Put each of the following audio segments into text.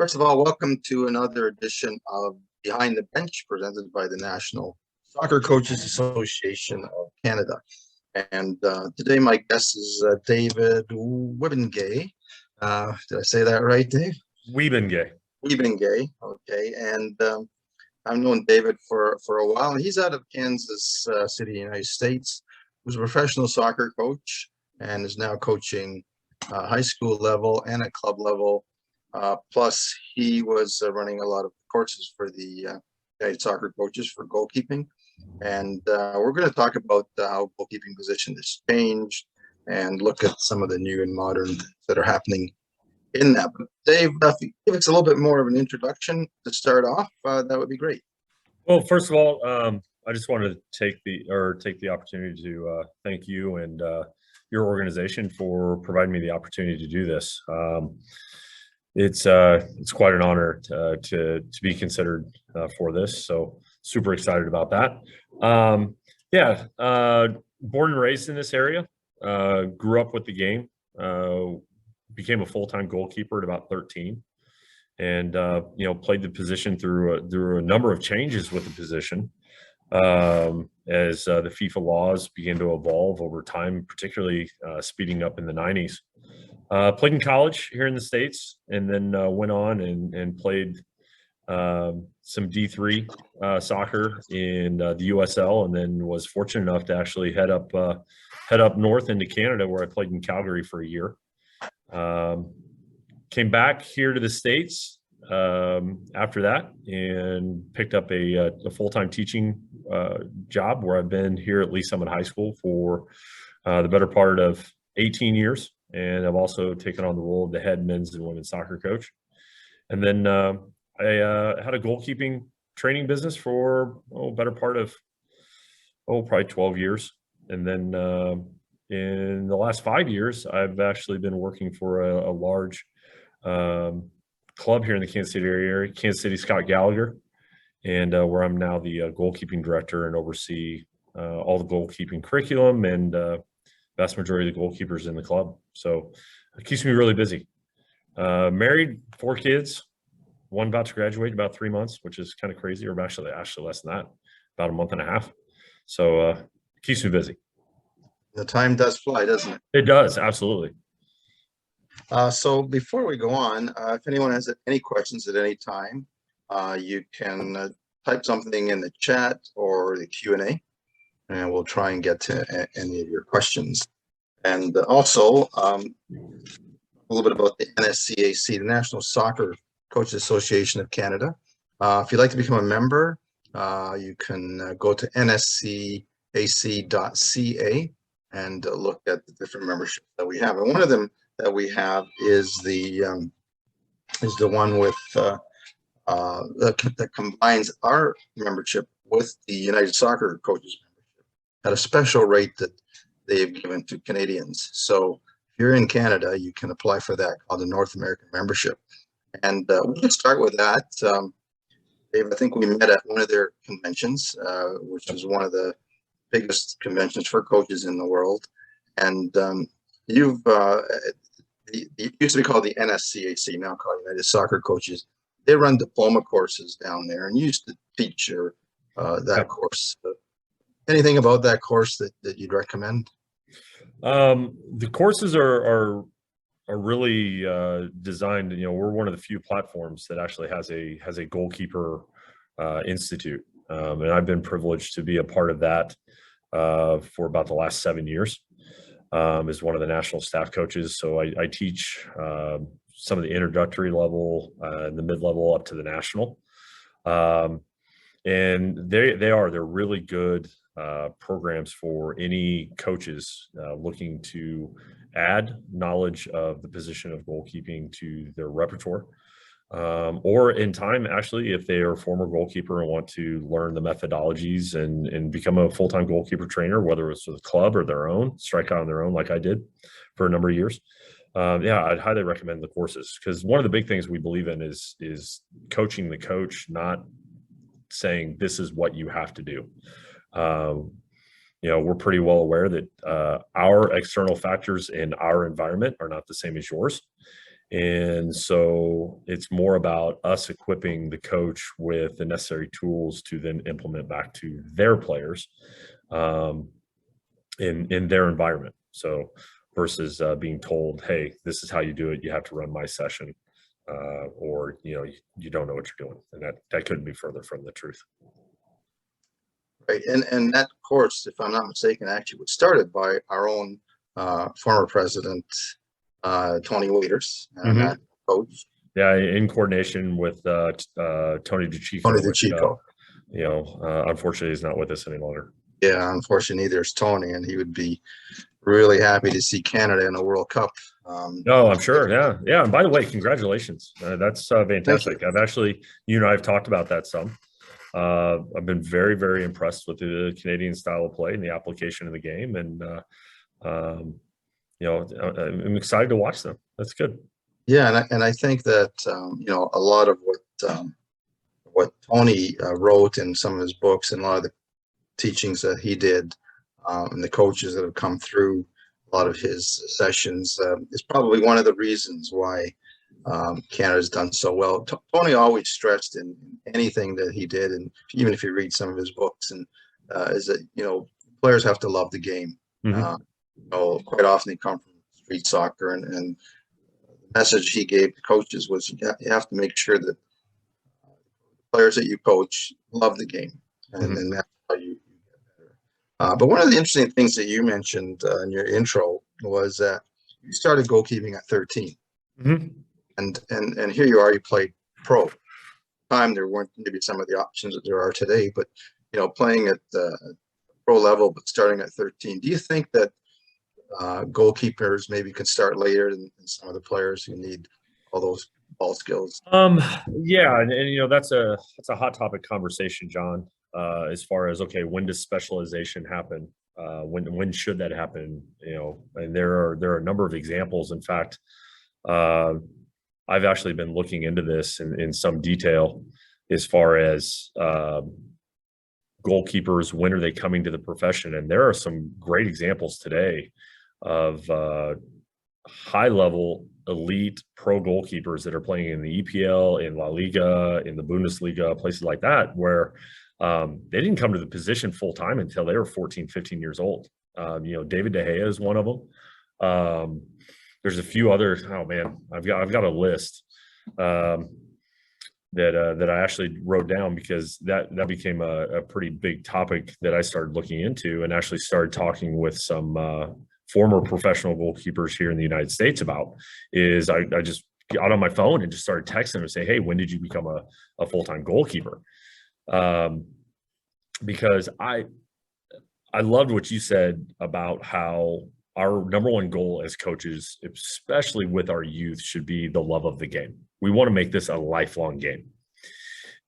First of all, welcome to another edition of Behind the Bench presented by the National Soccer Coaches Association of Canada. And today my guest is David Wiebenga. Did I say that right, Dave? Wiebenga. Wiebenga, okay. And I've known David for a while. He's out of Kansas City, United States. He was a professional soccer coach and is now coaching high school level and at club level. Plus, he was running a lot of courses for the United Soccer Coaches for goalkeeping. And we're going to talk about how goalkeeping position has changed and look at some of the new and modern things that are happening in that. But Dave, if you give us a little bit more of an introduction to start off, that would be great. Well, first of all, I just wanted to take the opportunity to thank you and your organization for providing me the opportunity to do this. It's quite an honor to be considered for this. So super excited about that. Born and raised in this area, grew up with the game, became a full-time goalkeeper at about 13, and played the position through a number of changes with the position as the FIFA laws began to evolve over time, particularly speeding up in the 90s. Played in college here in the States, and then went on and played some D3 soccer in the USL, and then was fortunate enough to actually head up north into Canada, where I played in Calgary for a year. Came back here to the States after that and picked up a full-time teaching job, where I've been here at Lee Summit High School for the better part of 18 years. And I've also taken on the role of the head men's and women's soccer coach. And then I had a goalkeeping training business for better part of probably 12 years. And then in the last 5 years, I've actually been working for a large club here in the Kansas City area, Kansas City Scott Gallagher, and where I'm now the goalkeeping director and oversee all the goalkeeping curriculum and vast majority of the goalkeepers in the club. So it keeps me really busy. Married, 4 kids, one about to graduate in about 3 months, which is kind of crazy, or actually less than that, about a month and a half. So it keeps me busy. The time does fly, doesn't it? It does, absolutely. So before we go on, if anyone has any questions at any time, you can type something in the chat or the Q&A, and we'll try and get to any of your questions. And also, a little bit about the NSCAC, the National Soccer Coaches Association of Canada. If you'd like to become a member, you can go to nscac.ca and look at the different memberships that we have. And one of them that we have is the one with that combines our membership with the United Soccer Coaches membership at a special rate that they've given to Canadians. So if you're in Canada, you can apply for that, called the North American membership. And we'll just start with that. Dave, I think we met at one of their conventions, which is one of the biggest conventions for coaches in the world. And it used to be called the NSCAC, now called United Soccer Coaches. They run diploma courses down there, and you used to teach that course. Anything about that course that you'd recommend? The courses are really designed. We're one of the few platforms that actually has a goalkeeper institute, and I've been privileged to be a part of that for about the last 7 years. As one of the national staff coaches, so I teach some of the introductory level, the mid-level up to the national, and they're really good programs for any coaches looking to add knowledge of the position of goalkeeping to their repertoire, or in time, actually, if they are a former goalkeeper and want to learn the methodologies and become a full-time goalkeeper trainer, whether it's with a club or their own, strike out on their own, like I did for a number of years. I'd highly recommend the courses, because one of the big things we believe in is coaching the coach, not saying this is what you have to do. We're pretty well aware that our external factors in our environment are not the same as yours. And so it's more about us equipping the coach with the necessary tools to then implement back to their players in their environment. So versus being told, hey, this is how you do it. You have to run my session, or you don't know what you're doing, and that couldn't be further from the truth. Right, and that course, if I'm not mistaken, actually was started by our own former president, Tony Waiters, and that coach. Yeah, in coordination with Tony DeChico. Tony DeChico. Unfortunately, he's not with us any longer. Yeah, unfortunately, there's Tony, and he would be really happy to see Canada in a World Cup. I'm sure. Yeah. And by the way, congratulations. That's fantastic. I've talked about that some. I've been very, very impressed with the Canadian style of play and the application of the game, and I'm excited to watch them. That's good. Yeah, and I think that a lot of what Tony wrote in some of his books and a lot of the teachings that he did, and the coaches that have come through a lot of his sessions is probably one of the reasons why Canada's done so well. Tony always stressed in anything that he did, and even if you read some of his books, and is that players have to love the game. Quite often they come from street soccer, and the message he gave to coaches was you have to make sure that players that you coach love the game, and then that's how you get better. But one of the interesting things that you mentioned in your intro was that you started goalkeeping at 13. And here you are, you played pro. At the time there weren't maybe some of the options that there are today, but playing at the pro level, but starting at 13. Do you think that goalkeepers maybe could start later than some of the players who need all those ball skills? Yeah, and that's a hot topic conversation, John. As far as when does specialization happen? When should that happen? And there are a number of examples. In fact, I've actually been looking into this in some detail as far as goalkeepers, when are they coming to the profession? And there are some great examples today of high-level elite pro goalkeepers that are playing in the EPL, in La Liga, in the Bundesliga, places like that, where they didn't come to the position full-time until they were 14, 15 years old. David De Gea is one of them. There's a few others. Oh man, I've got a list that I actually wrote down because that became a pretty big topic that I started looking into, and actually started talking with some former professional goalkeepers here in the United States about. Is I just got on my phone and just started texting them and say, hey, when did you become a full-time goalkeeper? Because I loved what you said about how our number one goal as coaches, especially with our youth, should be the love of the game. We want to make this a lifelong game.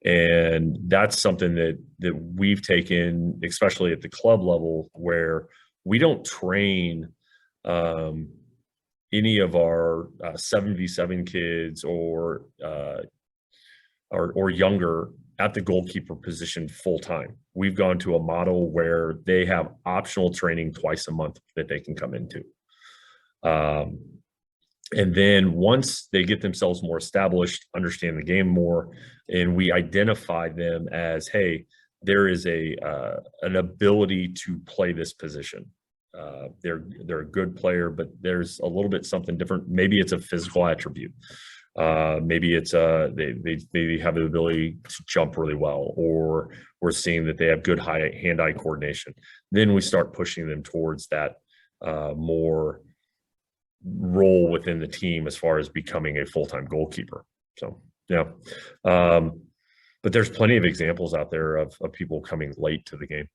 And that's something that we've taken, especially at the club level, where we don't train any of our 7v7 kids or younger at the goalkeeper position full time. We've gone to a model where they have optional training twice a month that they can come into. And then once they get themselves more established, understand the game more, and we identify them as, hey, there is an ability to play this position. They're a good player, but there's a little bit something different. Maybe it's a physical attribute. Maybe it's they have the ability to jump really well, or we're seeing that they have good hand-eye coordination. Then we start pushing them towards that more role within the team as far as becoming a full-time goalkeeper. So yeah, but there's plenty of examples out there of people coming late to the game.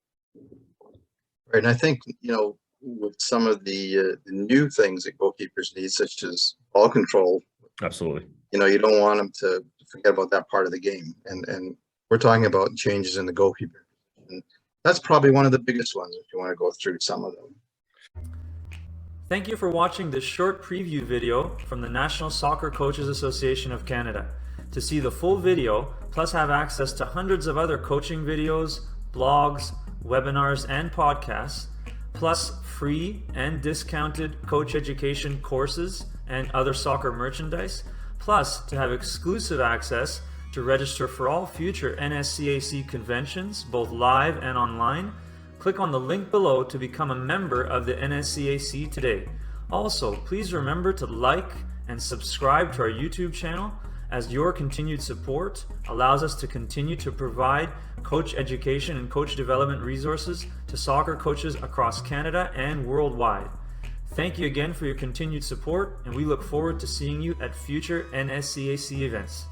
Right, and I think with some of the new things that goalkeepers need, such as ball control. Absolutely. You don't want them to forget about that part of the game. And we're talking about changes in the goalkeeper. And that's probably one of the biggest ones if you want to go through some of them. Thank you for watching this short preview video from the National Soccer Coaches Association of Canada. To see the full video, plus have access to hundreds of other coaching videos, blogs, webinars, and podcasts, plus free and discounted coach education courses, and other soccer merchandise, plus to have exclusive access to register for all future NSCAC conventions, both live and online. Click on the link below to become a member of the NSCAC today. Also, please remember to like and subscribe to our YouTube channel, as your continued support allows us to continue to provide coach education and coach development resources to soccer coaches across Canada and worldwide. Thank you again for your continued support, and we look forward to seeing you at future NSCAC events.